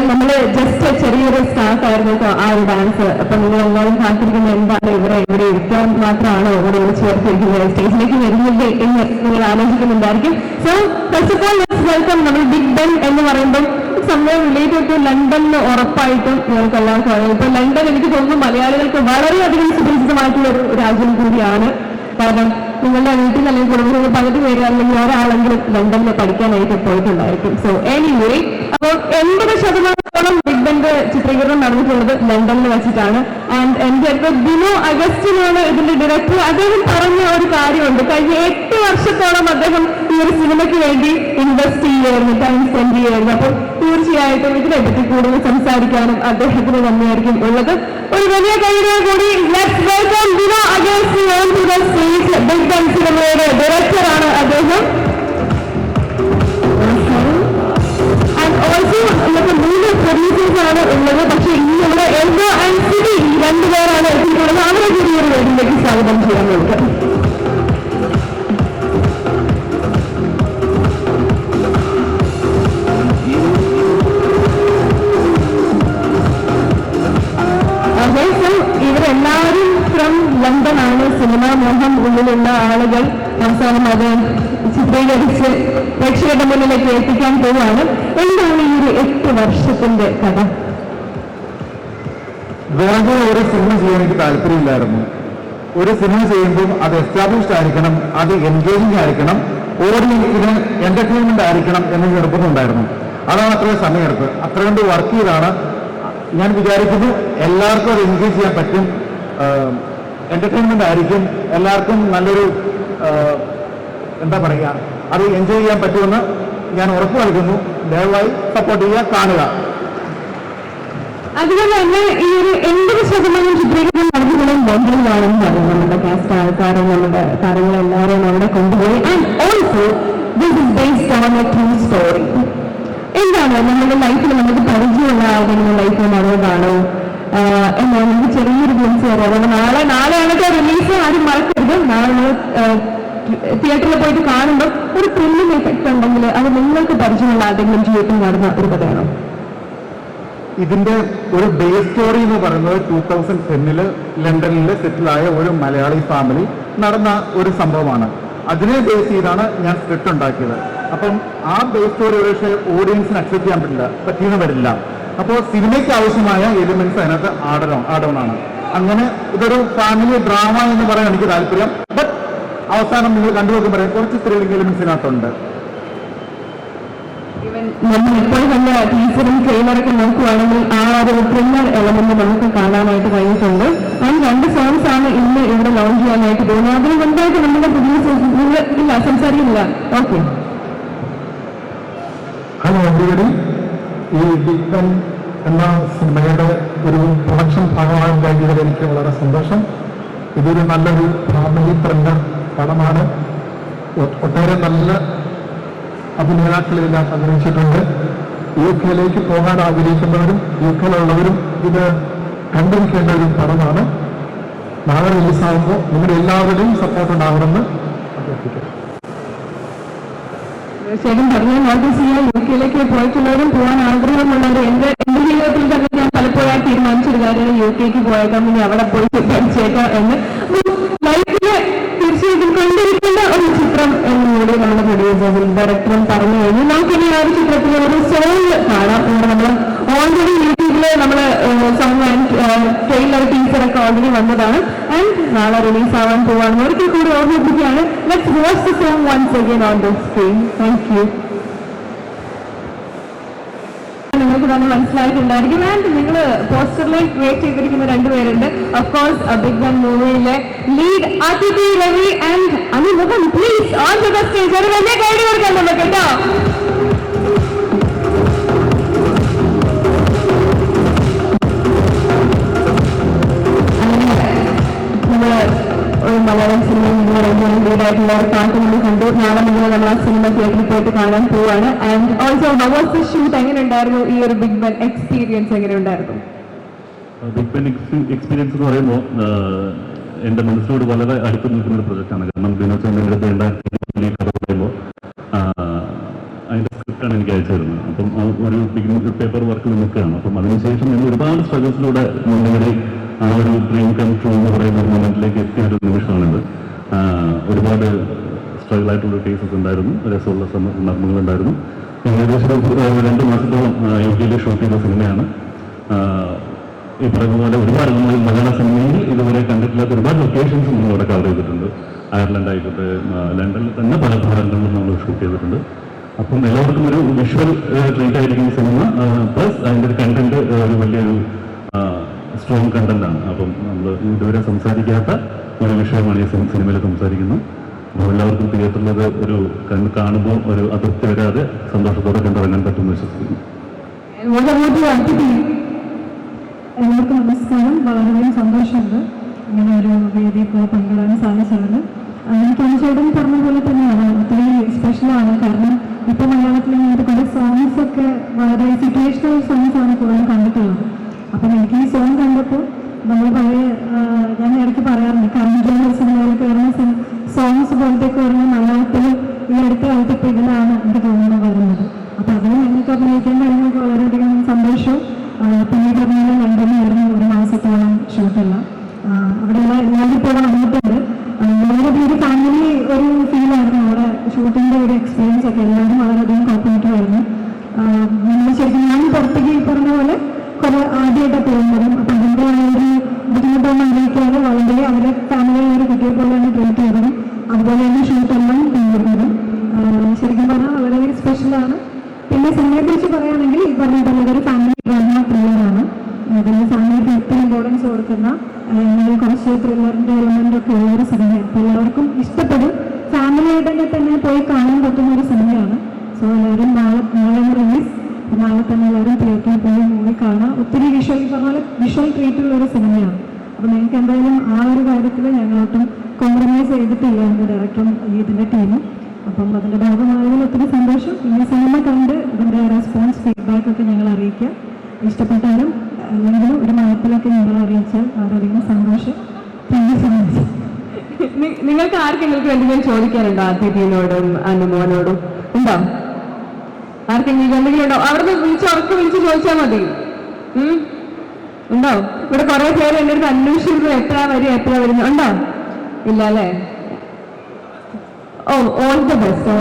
നമ്മൾ ജസ്റ്റ് ചെറിയൊരു സ്റ്റാർട്ട് ആയിരുന്നു ആ ഒരു ഡാൻസ്. അപ്പൊ നിങ്ങൾ എല്ലാവരും കാത്തിരിക്കുന്നത് എന്താണ്, ഇവിടെ ഇരിക്കാൻ മാത്രമാണോ ഇവിടെ വിളിച്ചു ചേർത്തിരിക്കുന്നത്, സ്റ്റേജിലേക്ക് വരുന്നില്ലേ എന്ന് നിങ്ങൾ ആലോചിക്കുന്നുണ്ടായിരിക്കും. So first of all let's welcome. നമ്മൾ ബിഗ് ബെൻ എന്ന് പറയുമ്പോൾ സമയം റിലേറ്റഡ് ടു ലണ്ടനിന് ഉറപ്പായിട്ടും നിങ്ങൾക്ക് എല്ലാവർക്കും അറിയാം. ഇപ്പൊ ലണ്ടൻ എനിക്ക് തോന്നുന്നു മലയാളികൾക്ക് വളരെയധികം സുപരിചിതമായിട്ടുള്ള ഒരു രാജ്യം കൂടിയാണ്. കാരണം നിങ്ങളുടെ വീട്ടിൽ അല്ലെങ്കിൽ കുടുംബത്തിൽ 10 പേര് അല്ലെങ്കിൽ ഒരാളെങ്കിലും ലണ്ടനിൽ പഠിക്കാനായിട്ട് പോയിട്ടുണ്ടായിരിക്കും. സോ എനിവേ, അപ്പോൾ 80% ബിഗ് ബെന്റെ ചിത്രീകരണം നടന്നിട്ടുള്ളത് ലണ്ടനിൽ വെച്ചിട്ടാണ്. ആൻഡ് എന്റെ അടുത്ത് ബിനോ അഗസ്റ്റിനാണ് ഇതിന്റെ ഡയറക്ടർ. അദ്ദേഹം പറഞ്ഞ ഒരു കാര്യമുണ്ട്, കഴിഞ്ഞ 8 വർഷത്തോളം അദ്ദേഹം ഈ ഒരു സിനിമയ്ക്ക് വേണ്ടി ഇൻവെസ്റ്റ് ചെയ്യുകയായിരുന്നു, ടൈം സ്പെൻഡ് ചെയ്യുകയായിരുന്നു. അപ്പോൾ തീർച്ചയായിട്ടും ഇതിനെപ്പറ്റി കൂടുതൽ സംസാരിക്കാനും അദ്ദേഹത്തിന് തന്നെയായിരിക്കും ഉള്ളത്. ഒരു വലിയ കൈയ്യടിയോട് കൂടി let's welcome Bino Augustine on to the stage. Big Ben സിനിമയുടെ ഡയറക്ടറാണ് അദ്ദേഹം. ഓൾസോ നമുക്ക് 3 പ്രൊഡ്യൂസേഴ്സ് ആണ് ഉള്ളത്. പക്ഷെ ഇന്നിവിടെ എൽദോ ആൻഡ് സിബി 2 പേരാണ് എത്തിയിട്ടുള്ളത്. അവരെ കൂടി ഒരു വേദിയിലേക്ക് സ്വാഗതം ചെയ്യാൻ നോക്കാം. ഇവരെല്ലാവരും ഫ്രം ലണ്ടൻ ആണ്. സിനിമാ മോഹം ഉള്ളിലുള്ള ആളുകൾ അവസാനം അത് ചിത്രീകരിച്ച് പ്രേക്ഷകരുടെ മുന്നിലേക്ക് എത്തിക്കാൻ പോവുകയാണ്. എന്താണ് ഈ ഒരു 8 വർഷത്തിന്റെ കഥ? വേറെ ഒരു സിനിമ ചെയ്യാൻ എനിക്ക് താല്പര്യമില്ലായിരുന്നു. ഒരു സിനിമ ചെയ്യുമ്പോൾ അത് എസ്റ്റാബ്ലിഷ്ഡ് ആയിരിക്കണം, അത് എൻഗേജിങ് ആയിരിക്കണം, ഓഡിയൻസിന് എന്റർടൈൻമെന്റ് ആയിരിക്കണം എന്ന് നിർബന്ധമുണ്ടായിരുന്നു. അതാണ് അത്രയും സമയമെടുത്ത് അത്ര കണ്ട് വർക്ക് ചെയ്താണ്. ഞാൻ വിചാരിക്കുന്നു എല്ലാവർക്കും അത് എൻഗേജ് ചെയ്യാൻ പറ്റും, എന്റർടൈൻമെന്റ് ആയിരിക്കും, എല്ലാവർക്കും നല്ലൊരു എന്താ പറയുക, അത് എൻജോയ് ചെയ്യാൻ പറ്റുമെന്ന് ഞാൻ ഉറപ്പ് നൽകുന്നു. ദയവായി സപ്പോർട്ട് ചെയ്യുക, കാണുക. അതുപോലെ തന്നെ ഈ ഒരു 80% ചിത്രീകരണം നടത്തുന്നതും ബോംബെയിലാണെന്ന് പറയും. നമ്മുടെ കാസ്റ്റ് ആൾക്കാരെ, നമ്മുടെ താരങ്ങളെല്ലാവരെയും അവിടെ കൊണ്ടുപോയി. And also this is based on A true story. എന്താണ് നമ്മുടെ ലൈഫിൽ നമുക്ക് പരിചയമുള്ള ആളുകളുടെ ലൈഫിൽ നടന്നതാണോ എന്നാണ് നമുക്ക് ചെറിയൊരു ഗ്ലിംസ് തരാം. അതുകൊണ്ട് നാളെയാണൊക്കെ റിലീസ്, ആരും മറക്കരുത്. നാളെ തിയേറ്ററിൽ പോയിട്ട് കാണുമ്പോൾ ഒരു ത്രില്ലിംഗ് എഫക്ട് ഉണ്ടെങ്കിൽ അത് നിങ്ങൾക്ക് പരിചയമുള്ള ആരുടെങ്കിലും ജീവിതത്തിൽ നടന്ന ഒരു കഥയാണോ? ഇതിന്റെ ഒരു ബേസ് സ്റ്റോറി എന്ന് പറയുന്നത് 2010 ലണ്ടനിൽ സെറ്റിലായ ഒരു മലയാളി ഫാമിലി നടന്ന ഒരു സംഭവമാണ്. അതിനെ ബേസ് ചെയ്താണ് ഞാൻ സ്ക്രിപ്റ്റ് ഉണ്ടാക്കിയത്. അപ്പം ആ ബേസ് സ്റ്റോറി പക്ഷേ ഓഡിയൻസിന് അക്സെപ്റ്റ് ചെയ്യാൻ പറ്റിയെന്ന് വരില്ല. അപ്പോൾ സിനിമയ്ക്ക് ആവശ്യമായ എലിമെന്റ്സ് അതിനകത്ത് ആഡ് ഓൺ ആണ്. അങ്ങനെ ഇതൊരു ഫാമിലി ഡ്രാമ എന്ന് പറയാൻ എനിക്ക് താല്പര്യം. ബട്ട് അവസാനം നിങ്ങൾ കണ്ടുനോക്കുമ്പോൾ കുറച്ച് ത്രില്ലിംഗ് എലിമെന്റ്സ് ഇതിനകത്തുണ്ട്. നമ്മൾ ഇപ്പോൾ തന്നെ ടീച്ചറും ട്രെയിലറൊക്കെ നോക്കുവാണെങ്കിൽ ആ ഒരു ത്രില്ലർ എലമെന്റ് നമുക്ക് കാണാനായിട്ട് കഴിഞ്ഞിട്ടുണ്ട്. ആൻഡ് 2 സോങ്സ് ആണ് ഇന്ന് ഇവിടെ ലോഞ്ച് ചെയ്യാനായിട്ട് പോകുന്നത്. അതിന് മുൻപായിട്ട് നമ്മുടെ പ്രൊഡ്യൂസേഴ്സ് ഇല്ല സംസാരിക്കില്ല. Okay, hello everybody. ഈ ബിഗ് ബെൻ എന്ന സിനിമയുടെ ഒരു പ്രൊഡക്ഷൻ ഭാഗമാകാൻ കഴിഞ്ഞതിൽ എനിക്ക് വളരെ സന്തോഷം. ഇതൊരു നല്ലൊരു ഫാമിലി ത്രില്ലർ പടമാണ്. ഒട്ടേറെ നല്ല അഭിനേതാക്കളിതിനകത്ത് അഭിനയിച്ചിട്ടുണ്ട്. UK പോകാൻ ആഗ്രഹിക്കുന്നവരും UK-യിലുള്ളവരും ഇത് കണ്ടിരിക്കേണ്ട ഒരു പടമാണ്. നാളെ റിലീസാകുമ്പോൾ നിങ്ങളുടെ എല്ലാവരുടെയും സപ്പോർട്ട് ഉണ്ടാവണമെന്ന് അഭ്യർത്ഥിക്കുന്നു. ശരിക്കും പറഞ്ഞാൽ നോട്ടീസ് ചെയ്യാൻ UK പോയിട്ടുള്ളവരും പോകാൻ ആഗ്രഹമുള്ളവരും എന്റെ ജീവിതത്തിൽ തന്നെ ഞാൻ പലപ്പോഴായി തീരുമാനിച്ചൊരു കാര്യമാണ് UK പോയേക്കാം, പിന്നെ അവിടെ പോയി പഠിച്ചേക്കാം എന്ന്. ലൈഫില് തീർച്ചയായിട്ടും കണ്ടിരിക്കേണ്ട ഒരു ചിത്രം എന്നുകൂടി നമ്മുടെ പ്രൊഡ്യൂസേഴ്സും ഡയറക്ടറും പറഞ്ഞു കഴിഞ്ഞു. നമുക്കിനി ആ ഒരു ചിത്രത്തിൽ ഒരു സോങ് കാണാം. നമ്മൾ ഓൾറെഡി യൂട്യൂബില് നമ്മള് സോങ് ആൻഡ് ട്രെയിലർ ടീച്ചറൊക്കെ ഓൾറെഡി വന്നതാണ്. ആൻഡ് നാളെ റിലീസ് ആവാൻ പോവാണ്. ഒരിക്കൽ കൂടി ഓർമ്മിപ്പിക്കുകയാണ്, let's watch the song once again on the screen. Thank you. നിങ്ങൾക്ക് തന്നെ മനസ്സിലായിട്ടുണ്ടായിരിക്കും. ആൻഡ് നിങ്ങൾ പോസ്റ്ററിൽ ക്രിയേറ്റ് ചെയ്തിരിക്കുന്ന 2 പേരുണ്ട്. ഓഫ്കോഴ്സ് ബിഗ് ബെൻ മൂവിയിലെ ലീഡ് അതിഥി രവി ആൻഡ് അനുമുഖം. Please on to the stage. ഒരു വലിയ കൈഡി കൊടുക്കാൻ നമുക്ക് കേട്ടോ. ഒരു മലയാളം സിനിമയിൽ നിങ്ങൾ ലീഡായിട്ടുള്ള ഒരു പാട്ട് നമ്മൾ കണ്ടു. നാളെ നമ്മൾ ആ സിനിമ തിയേറ്ററിൽ പോയിട്ട് കാണാൻ പോവാണ്. And also how was the shoot? എങ്ങനെ ഉണ്ടായിരുന്നു ഈ ഒരു ബിഗ് ബെൻ എക്സ്പീരിയൻസ്? എങ്ങനെ ഉണ്ടായിരുന്നു ബിഗ് ബെൻ എക്സ്പീരിയൻസ് എന്ന് പറയുമ്പോൾ എൻ്റെ മനസ്സിനോട് വളരെ അടുത്ത് നിൽക്കുന്ന ഒരു പ്രൊജക്റ്റാണ്. കാരണം ബിനോ ചേട്ടൻ്റെ അടുത്ത് കഥ പറയുമ്പോൾ അതിൻ്റെ സ്ക്രിപ്റ്റ് ആണ് എനിക്ക് അയച്ചു തരുന്നത്. അപ്പം ഒരു പേപ്പർ വർക്കിൽ നിൽക്കുകയാണ്. അപ്പം അതിനുശേഷം ഞാൻ ഒരുപാട് സ്ട്രഗിൾസിലൂടെ മുന്നേറി ആ ഒരു ഡ്രീം കം ട്രൂ എന്ന് പറയുന്ന ഒരു മൊമെന്റിലേക്ക് എത്തിയ ഒരു നിമിഷമാണിത്. ഒരുപാട് സ്ട്രഗിൾ ആയിട്ടുള്ള കേസസ് ഉണ്ടായിരുന്നു, രസമുള്ള സന്ദർഭങ്ങളുണ്ടായിരുന്നു. ഏകദേശം 2 മാസത്തോളം UK ഷൂട്ട് ചെയ്ത സിനിമയാണ്. ഈ പറയുന്ന പോലെ ഒരുപാട് നമ്മൾ മലയാള സിനിമയിൽ ഇതുവരെ കണ്ടിട്ടില്ലാത്ത ഒരുപാട് ലൊക്കേഷൻസ് നമ്മളിവിടെ കവർ ചെയ്തിട്ടുണ്ട്. അയർലൻഡ് ആയിക്കോട്ടെ, ലണ്ടനിൽ തന്നെ പല ഭാഗങ്ങളിലും നമ്മൾ ഷൂട്ട് ചെയ്തിട്ടുണ്ട്. അപ്പം എല്ലാവർക്കും ഒരു വിഷ്വൽ ട്രീറ്റ് ആയിരിക്കും ഈ സിനിമ. പ്ലസ് അതിൻ്റെ ഒരു കണ്ടന്റ് ഒരു വലിയൊരു സ്ട്രോങ് കണ്ടന്റാണ്. അപ്പം നമ്മൾ ഇതുവരെ സംസാരിക്കാത്ത ഒരു വിഷയമാണ് ഈ സിനിമയിൽ സംസാരിക്കുന്നത്. അപ്പോൾ എല്ലാവർക്കും തിയേറ്ററിലത് ഒരു കാണുമ്പോൾ ഒരു അതൃപ്തി വരാതെ സന്തോഷത്തോടെ കണ്ടിറങ്ങാൻ പറ്റുമെന്ന് വിശ്വസിക്കുന്നു. എല്ലാവർക്കും നമസ്കാരം. വളരെയധികം സന്തോഷമുണ്ട് ഇങ്ങനെ ഒരു വേദി ഇപ്പോൾ പങ്കിടാൻ സാധിച്ചത്. എനിക്ക് അനുചേട്ടൻ പറഞ്ഞ പോലെ തന്നെയാണ്, ഒത്തിരി സ്പെഷ്യലാണ്. കാരണം ഇപ്പോൾ മലയാളത്തിൽ ഇങ്ങനത്തെ കുറേ സോങ്സ് ഒക്കെ വളരെ സിറ്റുവേഷണൽ സോങ്സ് ആണ് കൂടുതലും കണ്ടിട്ടുള്ളത്. അപ്പം എനിക്ക് ഈ സോങ് കണ്ടപ്പോൾ നമ്മൾ പഴയ ഞാൻ ഇടയ്ക്ക് പറയാറുണ്ട്, കറണ്ട് സിനിമയിലൊക്കെ വരുന്ന സോങ്സ് പോലത്തേക്ക് വരുന്ന മലയാളത്തിൽ ഈ അടുത്ത കാലത്ത് ഇപ്പോൾ ഇതിലാണ് എനിക്ക് തോന്നുന്നത് വരുന്നത്. അപ്പം അതിന് ഞങ്ങൾക്ക് അഭിനയിക്കാൻ കഴിഞ്ഞപ്പോൾ വളരെയധികം സന്തോഷവും. പിന്നീട് പറഞ്ഞാൽ ലണ്ടനിലായിരുന്നു 1 മാസത്തോളം ഷൂട്ടല്ല. അവിടെയുള്ള എല്ലാവരും ഇപ്പോൾ വന്നിട്ടുണ്ട്. വളരെയധികം ഒരു ഫാമിലി ഒരു ഫീലായിരുന്നു അവിടെ ഷൂട്ടിൻ്റെ ഒരു എക്സ്പീരിയൻസ് ഒക്കെ. എല്ലാവരും വളരെയധികം കോപ്പറേറ്റീവ് ആയിരുന്നു. നമ്മൾ ശരിക്കും ഞാൻ പുറത്തേക്ക് ഈ പറഞ്ഞ പോലെ കുറെ ആദ്യമായിട്ടാണ് പോകുന്നതും. അപ്പം അതിൻ്റെ ആ ഒരു ബുദ്ധിമുട്ടൊന്നും അറിയിക്കാതെ വളരെ അവരെ ഫാമിലിയിലെ ഒരു കുട്ടിയെ പോലെ തന്നെ ട്രീറ്റ് ചെയ്തതും അതുപോലെ തന്നെ ഷൂട്ടെല്ലാം കൊണ്ടുവരുന്നതും ശരിക്കും പറഞ്ഞാൽ വളരെയധികം സ്പെഷ്യലാണ്. പിന്നെ സിനിമയെക്കുറിച്ച് പറയുകയാണെങ്കിൽ ഈ പറഞ്ഞിട്ടുള്ള ഒരു ഫാമിലി ഡ്രാമ ത്രില്ലറാണ്. അതിന് ഫാമിലിക്ക് ഏറ്റവും ഇമ്പോർട്ടൻസ് കൊടുക്കുന്ന കുറച്ച് ത്രില്ലറിൻ്റെ എലമെൻ്റ് ഒക്കെ ഉള്ള ഒരു സിനിമ. അപ്പോൾ എല്ലാവർക്കും ഇഷ്ടപ്പെടും. ഫാമിലിയായിട്ട് തന്നെ പോയി കാണാൻ പറ്റുന്ന ഒരു സിനിമയാണ്. സോ എല്ലാവരും നാളെ റിലീസ്, നാളെ തന്നെ എല്ലാവരും തിയേറ്ററിൽ പോയി മൂവി കാണാം. ഒത്തിരി വിഷ്വൽ ട്രീറ്റുള്ള ഒരു സിനിമയാണ്. അപ്പോൾ നിങ്ങൾക്ക് എന്തായാലും ആ ഒരു കാര്യത്തിൽ ഞങ്ങളൊട്ടും കോംപ്രമൈസ് ചെയ്തിട്ടില്ല എൻ്റെ ഡയറക്ടറും ഇതിൻ്റെ ടീമും. അപ്പം അതിൻ്റെ ഭാഗമായതിൽ ഒത്തിരി സന്തോഷം. ഈ സിനിമ കണ്ട് ഇതിൻ്റെ റെസ്പോൺസ് ഫീഡ്ബാക്കൊക്കെ ഞങ്ങൾ അറിയിക്കാം. ഇഷ്ടപ്പെട്ടാലും അല്ലെങ്കിൽ ഒരു മാറ്റത്തിലൊക്കെ ഞങ്ങൾ അറിയിച്ചാൽ വളരെയധികം സന്തോഷം. Thank you so much. നിങ്ങൾക്ക് ആർക്കെങ്കിലും എന്തെങ്കിലും ചോദിക്കാനുണ്ടോ? അതിഥിയോടും അനുമോനോടും ഉണ്ടോ? ആർക്കെങ്കിലും എന്തെങ്കിലും ഉണ്ടോ? അവിടെ വിളിച്ച് ചോദിച്ചാൽ മതി. ഉണ്ടോ? ഇവിടെ കുറെ പേര് എൻ്റെ അടുത്ത് അന്വേഷിക്കുന്നത് എപ്പോഴാ വരുന്നത് ഉണ്ടോ? ഇല്ല അല്ലേ? Oh, all the best.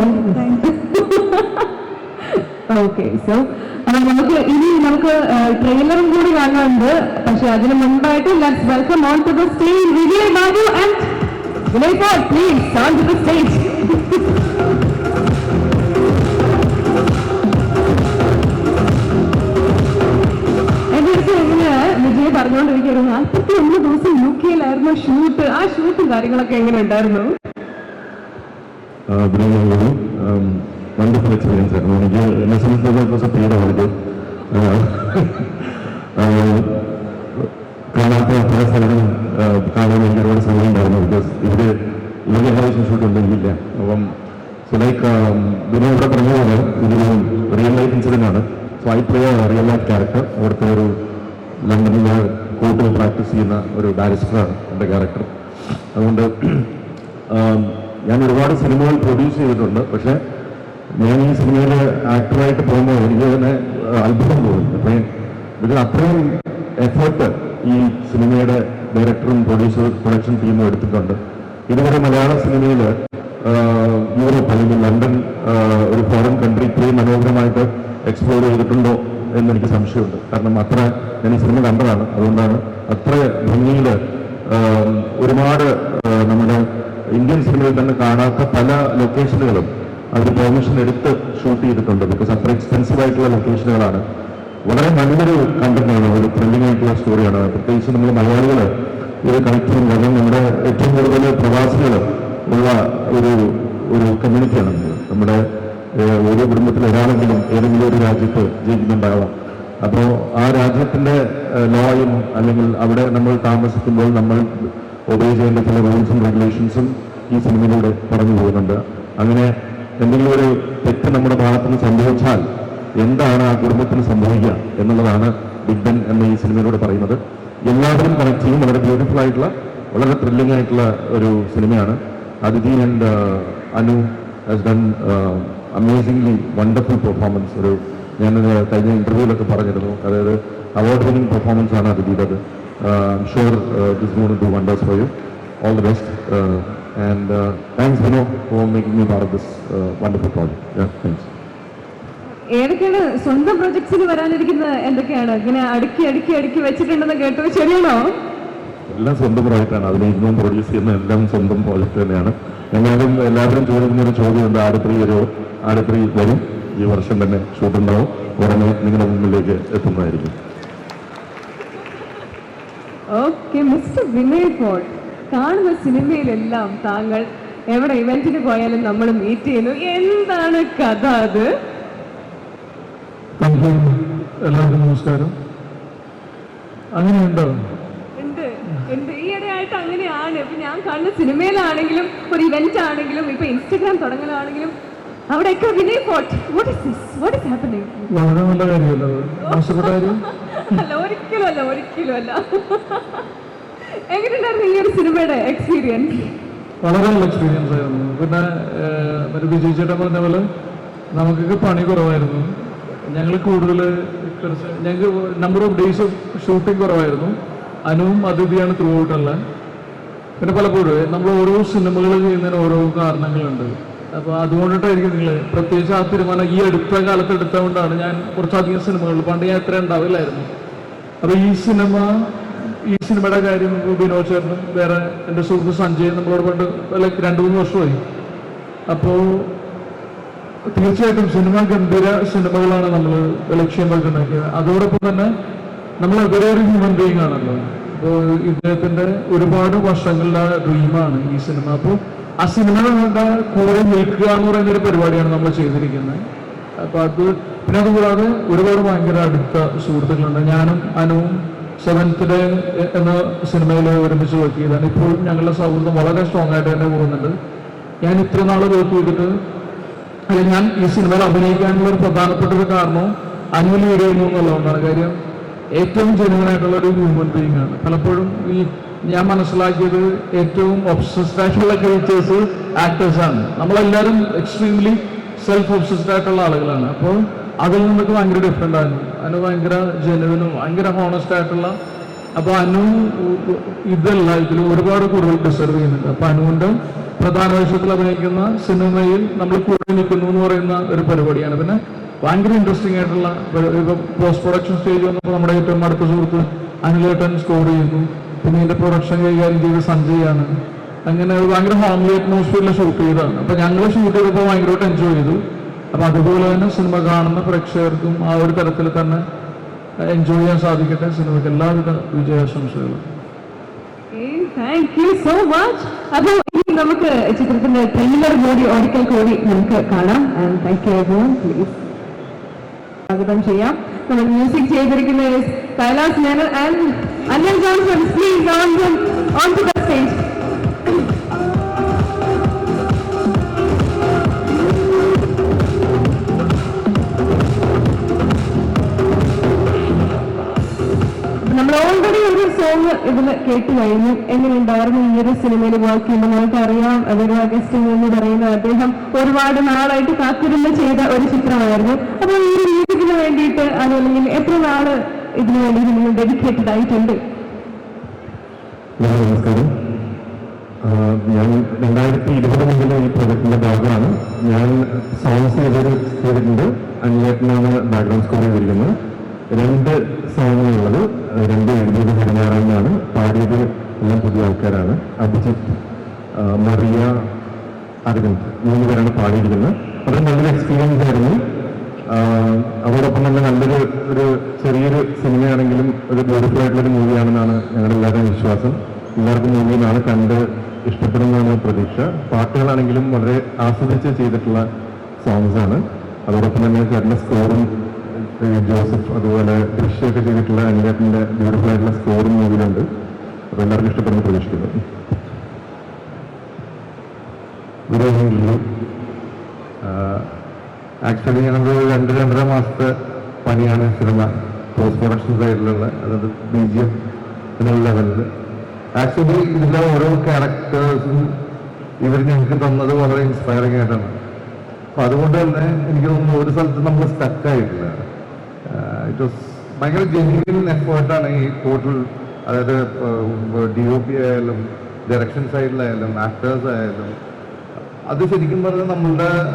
Okay. So നമുക്ക് ട്രെയിലറും കൂടി കാണാനുണ്ട്. പക്ഷെ അതിന് മുൻപായിട്ട് let's welcome on to the stage Vijay Babu and Vinay Paul. Please on to the stage. Vijay പറഞ്ഞുകൊണ്ടിരിക്കുന്നു 41 ദിവസം UK-യിലായിരുന്നു ഷൂട്ട്. ആ ഷൂട്ടും കാര്യങ്ങളൊക്കെ എങ്ങനെ ഉണ്ടായിരുന്നു? വണ്ടർഫുൾ എക്സ്പീരിയൻസ് ആയിരുന്നു. എനിക്ക് എന്നെ സംബന്ധിച്ചിടത്തോളം പേരാണിത്. കാണാത്ത പല സ്ഥലങ്ങളും കാണാൻ എനിക്ക് ഒരുപാട് സമയം ഉണ്ടായിരുന്നു. ബിക്കോസ് ഇവിടെ ഏകദേശം ഷൂട്ട് ഉണ്ടെങ്കിലില്ല. അപ്പം ലൈക്ക് പിന്നെ ഇവിടെ പറഞ്ഞ പോലെ ഇതൊരു റിയൽ ലൈഫ് ഇൻസിഡൻ്റ് ആണ്. So I play real life character. അവിടുത്തെ ഒരു ലണ്ടനിൽ കോർട്ടിൽ പ്രാക്ടീസ് ചെയ്യുന്ന ഒരു ബാരിസ്റ്ററാണ് എൻ്റെ ക്യാരക്ടർ. അതുകൊണ്ട് ഞാൻ ഒരുപാട് സിനിമകൾ പ്രൊഡ്യൂസ് ചെയ്തിട്ടുണ്ട്. പക്ഷേ ഞാൻ ഈ സിനിമയിൽ ആക്ടറായിട്ട് പോകുമ്പോൾ എനിക്ക് തന്നെ അത്ഭുതം തോന്നി. അപ്പം ഇത് അത്രയും എഫേർട്ട് ഈ സിനിമയുടെ ഡയറക്ടറും പ്രൊഡക്ഷൻ ടീമും എടുത്തിട്ടുണ്ട്. ഇതുവരെ മലയാള സിനിമയിൽ യൂറോപ്പ് അല്ലെങ്കിൽ ലണ്ടൻ ഒരു ഫോറിൻ കൺട്രി ഇത്രയും മനോഹരമായിട്ട് എക്സ്പ്ലോർ ചെയ്തിട്ടുണ്ടോ എന്നെനിക്ക് സംശയമുണ്ട്. കാരണം അത്ര ഞാൻ ഈ സിനിമ കണ്ടതാണ്. അതുകൊണ്ടാണ് അത്ര ഭംഗിയിൽ ഒരുപാട് നമ്മുടെ ഇന്ത്യൻ സിനിമയിൽ തന്നെ കാണാത്ത പല ലൊക്കേഷനുകളും അവർ പെർമിഷൻ എടുത്ത് ഷൂട്ട് ചെയ്തിട്ടുണ്ട്. ബിക്കോസ് അത്ര എക്സ്പെൻസീവ് ആയിട്ടുള്ള ലൊക്കേഷനുകളാണ്. വളരെ നല്ലൊരു കണ്ടന്റാണ്, ഒരു ത്രില്ലിംഗ് ആയിട്ടുള്ള സ്റ്റോറിയാണ്. പ്രത്യേകിച്ച് നമ്മൾ മലയാളികൾ ഇത് കണക്ട് ചെയ്യുമ്പോൾ കാരണം നമ്മുടെ ഏറ്റവും കൂടുതൽ പ്രവാസികൾ ഉള്ള ഒരു കമ്മ്യൂണിറ്റിയാണ് നമ്മുടെ ഓരോ കുടുംബത്തിൽ ഒരാളെങ്കിലും ഏതെങ്കിലും ഒരു രാജ്യത്ത് ജീവിക്കുന്നുണ്ടാവാം. അപ്പോൾ ആ രാജ്യത്തിൻ്റെ ലോയും അല്ലെങ്കിൽ അവിടെ നമ്മൾ താമസിക്കുമ്പോൾ നമ്മൾ ഒബേ ചെയ്യേണ്ട ചില റൂൾസും റെഗുലേഷൻസും ഈ സിനിമയിലൂടെ പറഞ്ഞു പോകുന്നുണ്ട്. അങ്ങനെ എന്തെങ്കിലും ഒരു തെറ്റ് നമ്മുടെ ഭാഗത്തുനിന്ന് സംഭവിച്ചാൽ എന്താണ് ആ കുടുംബത്തിന് സംഭവിക്കുക എന്നുള്ളതാണ് ബിഗ് ബെൻ എന്ന ഈ സിനിമയിലൂടെ പറയുന്നത്. എല്ലാവരും കണക്ട് ചെയ്യും. വളരെ ബ്യൂട്ടിഫുൾ ആയിട്ടുള്ള വളരെ ത്രില്ലിംഗ് ആയിട്ടുള്ള ഒരു സിനിമയാണ്. അതിഥി and Anu has done amazingly wonderful performance. ഞാൻ കഴിഞ്ഞ ഇന്റർവ്യൂവിലൊക്കെ പറഞ്ഞിരുന്നു, അതായത് അവാർഡ് വിന്നിംഗ് പെർഫോമൻസ് ആണ് അത് ചെയ്തത്. Sure this going to do wonders for you. All the best and thanks Vino for making me part of this wonderful project. Thanks. ഏതൊക്കെയാണ് സ്വന്തം പ്രൊജക്ട്സിന് വരാനിരിക്കുന്നത്? എന്തൊക്കെയാണ് ഇങ്ങനെ അടുക്കി വെച്ചിട്ടുണ്ടെന്ന് കേട്ടു, ശരിയാണോ? എല്ലാം സ്വന്തം പ്രോജക്റ്റാണ്. അതിനെ ഇന്നും പ്രൊഡ്യൂസ് ചെയ്യുന്ന എല്ലാം സ്വന്തം പ്രോജക്റ്റ് തന്നെയാണ്. എന്നാലും എല്ലാവരും ചോദിക്കുന്ന ഒരു ചോദ്യമുണ്ട്, ആടുത്രി വരുമോ? ആടുത്രി വരും. ഈ വർഷം തന്നെ ഷൂട്ടുണ്ടാവും. ഉടനെ നിങ്ങളുടെ മുമ്പിലേക്ക് എത്തുന്നതായിരിക്കും. ഓക്കെ, മിസ്റ്റർ വിനയ് ഫോർട്ട്, കാണുന്ന സിനിമയിലെല്ലാം താങ്കൾ എവിടെ ഇവന്റിന് പോയാലും നമ്മൾ മീറ്റ് ചെയ്യുന്നു. എന്താണ് കഥ അത്? എല്ലാവർക്കും നമസ്കാരം. അങ്ങനെയുണ്ടോ? ഉണ്ട്. ഈയിടെയായിട്ട് അങ്ങനെയാണ്. ഇപ്പൊ ഞാൻ കാണുന്ന സിനിമയിലാണെങ്കിലും ഒരു ഇവന്റ് ആണെങ്കിലും ഇപ്പൊ ഇൻസ്റ്റഗ്രാം തുടങ്ങലാണെങ്കിലും അവിടെയൊക്കെ Vinay fort. What is this? What is happening? വളരെ നല്ല കാര്യമല്ല അത്? മോശപ്പെട്ട കാര്യം അല്ല, ഒരിക്കലും അല്ല. എങ്ങനെയുണ്ടായിരുന്നു ഈ ഒരു സിനിമയുടെ എക്സ്പീരിയൻസ്? വളരെ നല്ല എക്സ്പീരിയൻസ് ആയിരുന്നു. പിന്നെ വിജയ് ചേട്ടൻ പറഞ്ഞ പോലെ നമുക്കൊക്കെ പണി കുറവായിരുന്നു. ഞങ്ങൾ കൂടുതൽ ഞങ്ങൾക്ക് number of days of shooting കുറവായിരുന്നു. അനുവും അതിഥിയാണ് ത്രൂ ഔട്ടല്ല. പിന്നെ പലപ്പോഴും നമ്മൾ ഓരോ സിനിമകൾ ചെയ്യുന്നതിന് ഓരോ കാരണങ്ങളുണ്ട്. അപ്പോൾ അതുകൊണ്ടിട്ടായിരിക്കും നിങ്ങൾ പ്രത്യേകിച്ച് ആ തീരുമാനം ഈ അടുത്ത കാലത്ത് എടുത്തുകൊണ്ടാണ്. ഞാൻ കുറച്ചധികം സിനിമകൾ പണ്ട് ഞാൻ എത്ര ഉണ്ടാവില്ലായിരുന്നു. അപ്പോൾ ഈ സിനിമയുടെ കാര്യം വിനോദ് ചേട്ടനും വേറെ എൻ്റെ സുഹൃത്ത് സഞ്ജയ് നമ്മളോട് പണ്ട് 2-3 വർഷമായി. അപ്പോൾ തീർച്ചയായിട്ടും ഗംഭീര സിനിമകളാണ് നമ്മൾ ലക്ഷ്യം വെക്കുന്നത്. അതോടൊപ്പം തന്നെ നമ്മൾ എവരെ ഒരു ഹ്യൂമൻ ബീയിങ് ആണല്ലോ. അപ്പോൾ ഇദ്ദേഹത്തിൻ്റെ ഒരുപാട് വർഷങ്ങളുടെ ഡ്രീമാണ് ഈ സിനിമ. അപ്പോൾ ആ സിനിമകളുടെ കൂടെ നിൽക്കുക എന്ന് പറയുന്ന ഒരു പരിപാടിയാണ് നമ്മൾ ചെയ്തിരിക്കുന്നത്. അപ്പോൾ പിന്നെ അതുകൂടാതെ ഒരുപാട് ഭയങ്കര അടുത്ത സുഹൃത്തുക്കളുണ്ട്. ഞാനും അനുവും 7th Day എന്ന സിനിമയിൽ ഒരുമിച്ച് വർക്ക് ചെയ്താണ്. ഇപ്പോഴും ഞങ്ങളുടെ സൗഹൃദം വളരെ സ്ട്രോങ് ആയിട്ട് തന്നെ പോകുന്നുണ്ട്. ഞാൻ ഇത്ര നാൾ വർക്ക് ചെയ്തിട്ട് ഞാൻ ഈ സിനിമയിൽ അഭിനയിക്കാനുള്ള ഒരു പ്രധാനപ്പെട്ട ഒരു കാരണവും അനുവിൽ വീഡിയോ എന്നുള്ളതുകൊണ്ടാണ്. കാര്യം ഏറ്റവും ജെന്യുവനായിട്ടുള്ള ഒരു ഹ്യൂമൻ ബീയിങ് ആണ്. പലപ്പോഴും ഞാൻ മനസ്സിലാക്കിയത് ഏറ്റവും ഒബ്സസ്ഡ് ആയിട്ടുള്ള ക്രിയേറ്റേഴ്സ് ആക്ടേഴ്സാണ്. നമ്മളെല്ലാവരും എക്സ്ട്രീംലി സെൽഫ് ഒബ്സസ്ഡ് ആയിട്ടുള്ള ആളുകളാണ്. അപ്പോൾ അതിൽ നിന്നൊക്കെ ഭയങ്കര ഡിഫറെൻ്റ് ആയിരുന്നു. അനു ഭയങ്കര ജെനുവിനും ഭയങ്കര ഹോണസ്റ്റ് ആയിട്ടുള്ള. അപ്പോൾ അനു ഇതല്ല, ഇതിൽ ഒരുപാട് കൂടുതൽ ഡിസർവ് ചെയ്യുന്നുണ്ട്. അപ്പോൾ അനുവിൻ്റെ പ്രധാന വേഷത്തിൽ അഭിനയിക്കുന്ന സിനിമയിൽ നമ്മൾ കൂടെ നിൽക്കുന്നു എന്ന് പറയുന്ന ഒരു പരിപാടിയാണ്. പിന്നെ ഭയങ്കര ഇൻട്രസ്റ്റിംഗ് ആയിട്ടുള്ള പോസ്റ്റ് പ്രൊഡക്ഷൻ സ്റ്റേജ് വന്നപ്പോൾ നമ്മുടെ ഏറ്റവും അടുത്ത സുഹൃത്ത് അനിലേട്ടൻ സ്കോർ ചെയ്യുന്നു. പിന്നെ ഇതിൻ്റെ പ്രൊഡക്ഷൻ കൈകാര്യം ചെയ്ത് സഞ്ജയാണ്. അങ്ങനെ ഭയങ്കര ഹോംലി അറ്റ്മോസ്ഫിയറിൽ ഷൂട്ട് ചെയ്തതാണ്. അപ്പോൾ ഞങ്ങൾ ഷൂട്ട് ചെയ്തപ്പോൾ ഭയങ്കരമായിട്ട് എൻജോയ് ചെയ്തു. അപ്പം അതുപോലെ തന്നെ സിനിമ കാണുന്ന പ്രേക്ഷകർക്കും ആ ഒരു തരത്തിൽ തന്നെ എൻജോയ് ചെയ്യാൻ സാധിക്കട്ടെ. സിനിമയ്ക്ക് എല്ലാവിധ വിജയാശംസകളും. Thank you so much. അപ്പോൾ ഇനി നമുക്ക് ചിത്രത്തിന്റെ ട്രെയിലർ കൂടി ഒരിക്കൽ കൂടി നമുക്ക് കാണാം. Thank you everyone. പ്ലീസ് സ്വാഗതം ചെയ്യാം. നമ്മൾ മ്യൂസിക് ചെയ്തിരിക്കുന്ന Kailas Menon and Anil Johnson. Please on to the stage. നമ്മൾ ഓൾറെഡി ഒരു സോങ് ഇതിൽ കേട്ട് കഴിഞ്ഞു. എങ്ങനെയുണ്ടായിരുന്നു ഈ ഒരു സിനിമയിൽ വർക്ക് ചെയ്യുമ്പോൾ? നമുക്കറിയാം അതൊരു അഗസ്റ്റിൻ എന്ന് പറയുന്ന അദ്ദേഹം ഒരുപാട് നാളായിട്ട് കാത്തിരുന്ന് ചെയ്ത ഒരു ചിത്രമായിരുന്നു. അപ്പോൾ ഈ ഒരു മ്യൂസിക്കിന് വേണ്ടിയിട്ട് അതല്ലെങ്കിൽ എത്ര നാള് ഇതിനു വേണ്ടി നിങ്ങൾ ഡെഡിക്കേറ്റഡ് ആയിട്ടുണ്ട്? നമസ്കാരം. ഞാൻ 2020 മുതൽ ഈ പ്രൊജക്ടിന്റെ ഭാഗമാണ്. ഞാൻ സോങ്സ് ചെയ്തിട്ടുണ്ട്. അനിലേട്ടനാണ് ബാക്ക്ഗ്രൗണ്ട് സ്കോർ ചെയ്തിരിക്കുന്നത്. 2 സോങ്ങുകളുള്ളത്. 2 എഴുതിയത് ഹരിനാരായണനാണ്. പാടിയത് എല്ലാം പുതിയ ആൾക്കാരാണ്. അഭിജിത്ത്, മറിയ, അരവിന്ദ് 3 പേരാണ് പാടിയിരിക്കുന്നത്. അത് നല്ലൊരു എക്സ്പീരിയൻസ് ആയിരുന്നു. അതോടൊപ്പം തന്നെ ഒരു ചെറിയൊരു സിനിമയാണെങ്കിലും ഒരു ബ്യൂട്ടിഫുൾ ആയിട്ടുള്ളൊരു മൂവിയാണെന്നാണ് ഞങ്ങളുടെ എല്ലാവരുടെയും വിശ്വാസം. എല്ലാവർക്കും മൂവിയാണ് കണ്ട് ഇഷ്ടപ്പെടുന്നതാണ് പ്രതീക്ഷ. പാട്ടുകളാണെങ്കിലും വളരെ ആസ്വദിച്ച് ചെയ്തിട്ടുള്ള സോങ്സ് ആണ്. അതോടൊപ്പം തന്നെ ചേട്ടൻ്റെ സ്കോറും ജോസഫ് അതുപോലെ ദൃശ്യമൊക്കെ ചെയ്തിട്ടുള്ള അനിലേട്ടൻ്റെ ബ്യൂട്ടിഫുൾ ആയിട്ടുള്ള സ്കോറും മൂവിയിലുണ്ട്. അപ്പോൾ എല്ലാവർക്കും ഇഷ്ടപ്പെടുന്ന പ്രതീക്ഷിക്കുന്നു. ആക്ച്വലി ഞങ്ങൾ 2-2.5 മാസത്തെ പണിയാണ് സിനിമ പോസ്റ്റ് പ്രൊഡക്ഷൻ സൈഡിലുള്ള, അതായത് BGM എന്നുള്ള ലെവലിൽ. ആക്ച്വലി ഇതിലെ ഓരോ ക്യാരക്ടേഴ്സും ഇവർ ഞങ്ങൾക്ക് തന്നത് വളരെ ഇൻസ്പയറിംഗ് ആയിട്ടാണ്. അപ്പൊ അതുകൊണ്ട് തന്നെ എനിക്ക് തോന്നുന്നു ഒരു സ്ഥലത്ത് നമ്മൾ സ്റ്റക്കായിട്ടില്ല. ഇറ്റ് വാസ് ഭയങ്കര ജെന്യൂൻ എഫേർട്ടാണ് ഈ ടോട്ടൽ. അതായത് DOP ആയാലും ഡയറക്ഷൻ സൈഡിലായാലും ആക്ടേഴ്സ് ആയാലും അത് ശരിക്കും പറഞ്ഞാൽ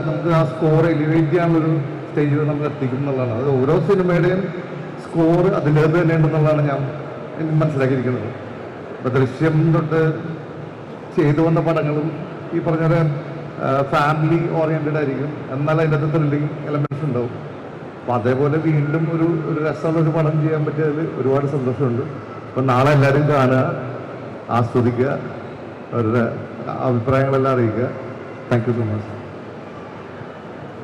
നമുക്ക് ആ സ്കോർ എലിവേറ്റ് ചെയ്യാനുള്ളൊരു സ്റ്റേജിൽ നമ്മൾ എത്തിക്കും എന്നുള്ളതാണ്. അത് ഓരോ സിനിമയുടെയും സ്കോർ അതിലേത് തന്നെ ഉണ്ടെന്നുള്ളതാണ് ഞാൻ മനസ്സിലാക്കിയിരിക്കുന്നത്. ഇപ്പൊ ദൃശ്യം തൊട്ട് ചെയ്തു വന്ന പടങ്ങളും ഈ പറഞ്ഞ ഫാമിലി ഓറിയന്റഡ് ആയിരിക്കും, എന്നാൽ അതിൻ്റെ അകത്ത് ത്രില്ലിങ് എലമെന്റ്സ് ഉണ്ടാവും. അപ്പൊ അതേപോലെ വീണ്ടും ഒരു രസമുള്ള ഒരു പടം ചെയ്യാൻ പറ്റിയതിൽ ഒരുപാട് സന്തോഷമുണ്ട്. അപ്പൊ നാളെ എല്ലാവരും കാണുക, ആസ്വദിക്കുക, അവരുടെ അഭിപ്രായങ്ങളെല്ലാം അറിയിക്കുക. Thank you so much.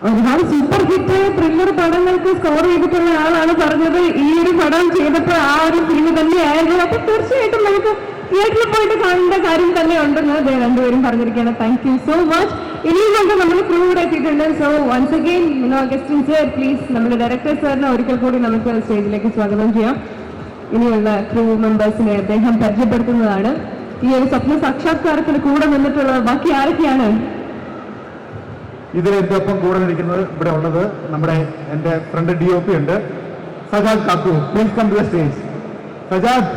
ഒരുപാട് സൂപ്പർ ഹിറ്റ് ത്രില്ലർ പടങ്ങൾക്ക് സ്കോർ ചെയ്തിട്ടുള്ള ആളാണ് പറഞ്ഞത്. ഈ ഒരു പടം ചെയ്തപ്പോൾ ആ ഒരു ഫിലിം തന്നെയായിരുന്നു. അപ്പൊ തീർച്ചയായിട്ടും നമുക്ക് തിയേറ്ററിൽ പോയിട്ട് കാണേണ്ട കാര്യം തന്നെ ഉണ്ടെന്ന് രണ്ടുപേരും പറഞ്ഞിരിക്കുകയാണ്. Thank you so much. ഇനിയും കൊണ്ട് നമ്മൾ ക്രൂ കൂടെ എത്തിയിട്ടുണ്ട്. സോ വൺസ് അഗെയിൻ ഗസ്റ്റിൻ സർ പ്ലീസ് നമ്മുടെ ഡയറക്ടർ സാറിനെ ഒരിക്കൽ കൂടി നമുക്ക് സ്റ്റേജിലേക്ക് സ്വാഗതം ചെയ്യാം. ഇനിയുള്ള ക്രൂ മെമ്പേഴ്സിനെ അദ്ദേഹം പരിചയപ്പെടുത്തുന്നതാണ്. ഈ ഒരു സ്വപ്ന സാക്ഷാത്കാരത്തിന് കൂടെ നിന്നിട്ടുള്ള ബാക്കി ആരൊക്കെയാണ്? ഇതിൽ എൻ്റെ ഒപ്പം കൂടെ നിൽക്കുന്നത് ഇവിടെ ഉള്ളത് എൻ്റെ ഫ്രണ്ട് DOP ഉണ്ട്, Sajad Kakku. Please come to the stage. Sajad.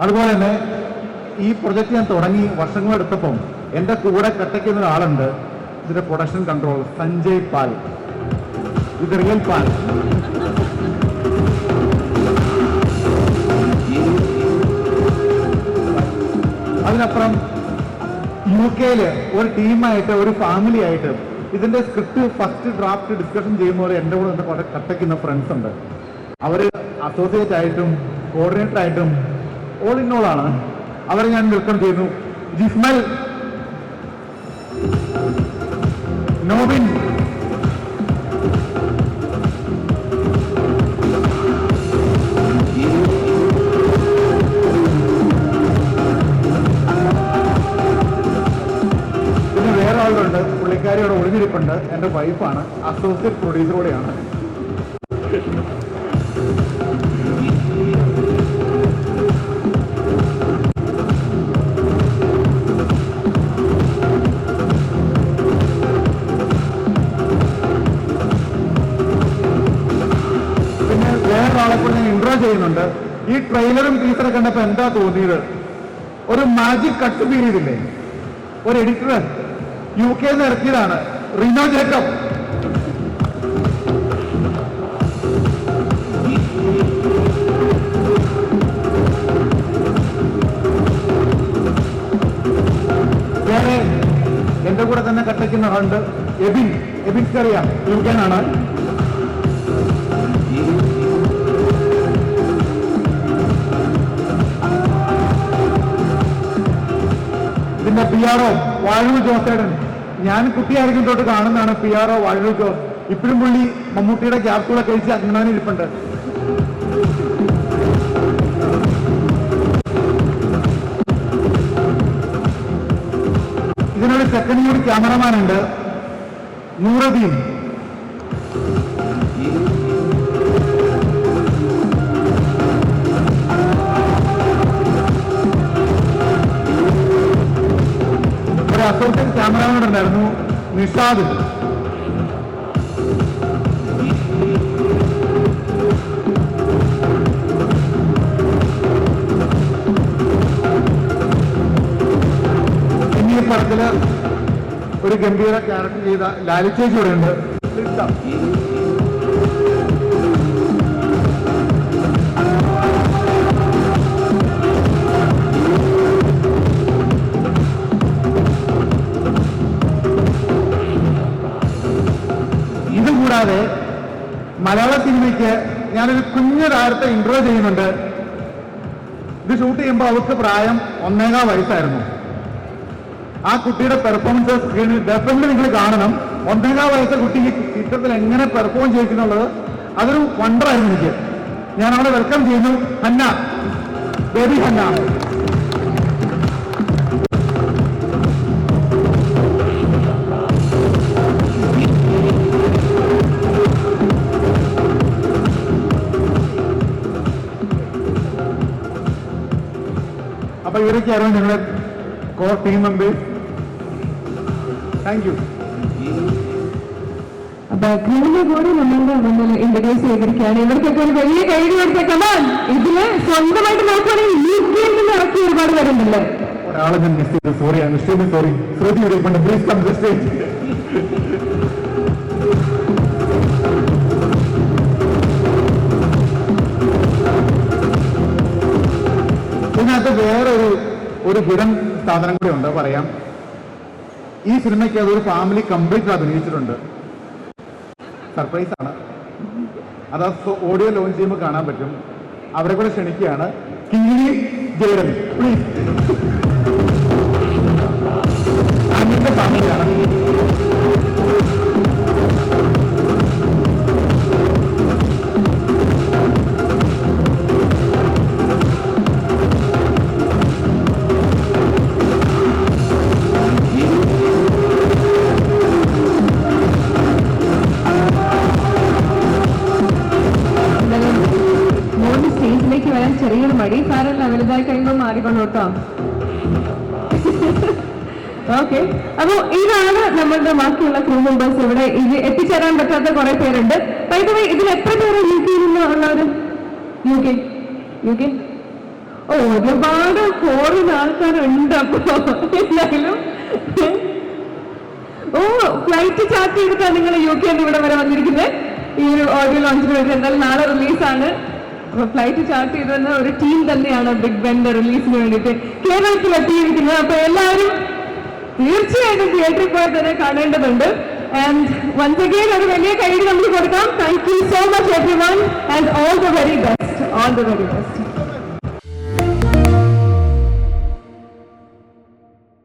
അതുപോലെ തന്നെ ഈ പ്രൊജക്ട് ഞാൻ തുടങ്ങി വർഷങ്ങളെടുത്തപ്പം എൻ്റെ കൂടെ കട്ടയ്ക്കുന്ന ഒരാളുണ്ട്. ഇതിന്റെ പ്രൊഡക്ഷൻ കൺട്രോൾ സഞ്ജയ് പാൽ. ഇത് റിയൽ പാൽ. അതിനപ്പുറം UK ഒരു ടീമായിട്ട് ഒരു ഫാമിലി ആയിട്ട് ഇതിന്റെ സ്ക്രിപ്റ്റ് ഫസ്റ്റ് ഡ്രാഫ്റ്റ് ഡിസ്കഷൻ ചെയ്യുമ്പോൾ എൻ്റെ കൂടെ എൻ്റെ കുറെ കട്ടയ്ക്കുന്ന ഫ്രണ്ട്സ് ഉണ്ട്. അവർ അസോസിയേറ്റ് ആയിട്ടും കോർഡിനേറ്റർ ആയിട്ടും ഓൾ ഇൻ ഓൾ ആണ്. അവരെ ഞാൻ വെൽക്കം ചെയ്യുന്നു. ജിസ്മൽ, നോബിൻ, പിന്നെ വേറെ ആളുകളുണ്ട്. പുള്ളിക്കാരിയോട് ഒളിഞ്ഞിരിപ്പുണ്ട്. എൻ്റെ വൈഫാണ്, അസോസിയേറ്റ് പ്രൊഡ്യൂസറോടെയാണ്. പിന്നെ വേറൊരാളെ കൂടി ഞാൻ ഇൻട്രോ ചെയ്യുന്നുണ്ട്. ഈ ട്രെയിലറും ടീച്ചറെ കണ്ടപ്പോ എന്താ തോന്നിയത്? ഒരു മാജിക് കട്ട് ഫീൽ ചെയ്തില്ലേ? ഒരു എഡിറ്റർ UK ഇറക്കിയതാണ്, റിനോ ജേക്കബ്. വേറെ എന്റെ കൂടെ തന്നെ കട്ടയ്ക്കുന്ന ആളുണ്ട്, എബിൻ കറിയ, UK ആണ്. ഇതിന്റെ PRO വാഴൂർ ജോസേടൻ. ഞാൻ കുട്ടിയായിരിക്കും തൊട്ട് കാണുന്നതാണ് PRO വാഴൂർ ജോസ്. ഇപ്പോഴും പുള്ളി മമ്മൂട്ടിയുടെ ക്യാപ്സൂളെ കഴിച്ച് അങ്ങനെ ഇരിപ്പുണ്ട്. ഇതിനൊരു സെക്കൻഡ് യൂണിറ്റ് ക്യാമറമാൻ ഉണ്ട്, നൂറുദ്ദീൻ. ഒരു അസോസിയേറ്റ് ക്യാമറമാൻ ഉണ്ടായിരുന്നു, നിഷാദ്. ഈ പടത്തില് ഒരു ഗംഭീര ക്യാരക്ടർ ചെയ്ത ലാലിച്ചേച്ചി ഇവിടെ ഉണ്ട്. ഇതുകൂടാതെ മലയാള സിനിമയ്ക്ക് ഞാനൊരു കുഞ്ഞു താരത്തെ ഇൻട്രോ ചെയ്യുന്നുണ്ട്. ഇത് ഷൂട്ട് ചെയ്യുമ്പോൾ അവർക്ക് പ്രായം 1.25 വയസ്സായിരുന്നു. ആ കുട്ടിയുടെ പെർഫോമൻസ് സ്ക്രീനിൽ ഡെഫിനറ്റ്ലി നിങ്ങൾ കാണണം. 1.25 വയസ്സ കുട്ടിക്ക് ചിത്രത്തിൽ എങ്ങനെ പെർഫോം ചെയ്യിക്കുന്നുള്ളത് അതൊരു വണ്ടറായിരുന്നു എനിക്ക്. ഞാൻ അവളെ വെൽക്കം ചെയ്യുന്നു. ഹന്ന, ബേബി ഹന്ന. ഇതൊക്കെയായിരുന്നു ഞങ്ങളുടെ core team members. Thank you. അപ്പൊ ക്രൂവിനെ കൂടി നമ്മളുടെ മുന്നിൽ ഇൻട്രൊഡ്യൂസ് ചെയ്തിരിക്കുകയാണ്. ഇവർക്കൊക്കെ ഒരു വലിയ കൈഡി കൊടുത്തേക്കാൻ ഇതില് സ്വന്തമായിട്ട് നോക്കുകയാണെങ്കിൽ യുകെയിൽ നിന്ന് ഇറക്കി ഒരുപാട് പേരുണ്ടല്ലോ. ഒരാളെ ഞാൻ മിസ് ചെയ്തു, സോറി, ഐ എം സോറി. ശ്രുതി ഇരിപ്പുണ്ട്, പ്ലീസ് കം ടു സ്റ്റേജ്. ഇതിനകത്ത് വേറൊരു ഹിഡൻ സാധനം കൂടി ഉണ്ട്, പറയാം. ഈ സിനിമയ്ക്ക് അതൊരു ഫാമിലി കംപ്ലീറ്റ് അഭിനയിച്ചിട്ടുണ്ട്. സർപ്രൈസ് ആണ്. അത് ഓഡിയോ ലോഞ്ച് ചെയ്യുമ്പോൾ കാണാൻ പറ്റും. അവരെ കൂടെ ക്ഷണിക്കുകയാണ്. കിങ്ങിണി ജയരൻ, പ്ലീസ്. അങ്ങനത്തെ ഫാമിലിയാണ്. സ്റ്റേജിലേക്ക് വരാൻ ചെറിയൊരു മടി, സാരല്ല, വലുതായി കഴിയുമ്പോൾ മാറിക്കൊള്ളു കേട്ടോ. ഓക്കെ, അപ്പൊ ഇതാണ് നമ്മളുടെ ബാക്കിയുള്ള ക്രൂ മെമ്പേഴ്സ്. ഇവിടെ ഇത് എത്തിച്ചേരാൻ പറ്റാത്ത കുറെ പേരുണ്ട്. പൈതവേ, ഇതിൽ എത്ര പേര് യു കെയിൽ നിന്നുള്ളവര്? യു കെ ഒരുപാട് ഫോറിൻ ആൾക്കാരുണ്ട്. അപ്പൊ എന്തായാലും ഫ്ലൈറ്റ് ചാർട്ട് ചെയ്തിട്ടാണ് നിങ്ങൾ യു കെ ഇവിടെ വരെ വന്നിരിക്കുന്നത്. ഈ ഒരു ഓഡിയോ ലോഞ്ചിന് വേണ്ടി എന്തായാലും നാളെ റിലീസാണ്. അപ്പൊ ഫ്ലൈറ്റ് ചാർട്ട് ചെയ്ത് വന്ന ഒരു ടീം തന്നെയാണ് ബിഗ് ബെന്റെ റിലീസിന് വേണ്ടിയിട്ട് കേരളത്തിൽ എത്തിയിരിക്കുന്നത്. അപ്പൊ എല്ലാവരും തീർച്ചയായിട്ടും തിയേറ്ററിൽ പോയി തന്നെ കാണേണ്ടതുണ്ട്. ആൻഡ് വൺസ് അഗെയിൻ ഒരു വലിയ കൈയ്യടി നമുക്ക് കൊടുക്കാം. Thank you so much everyone and all the very best.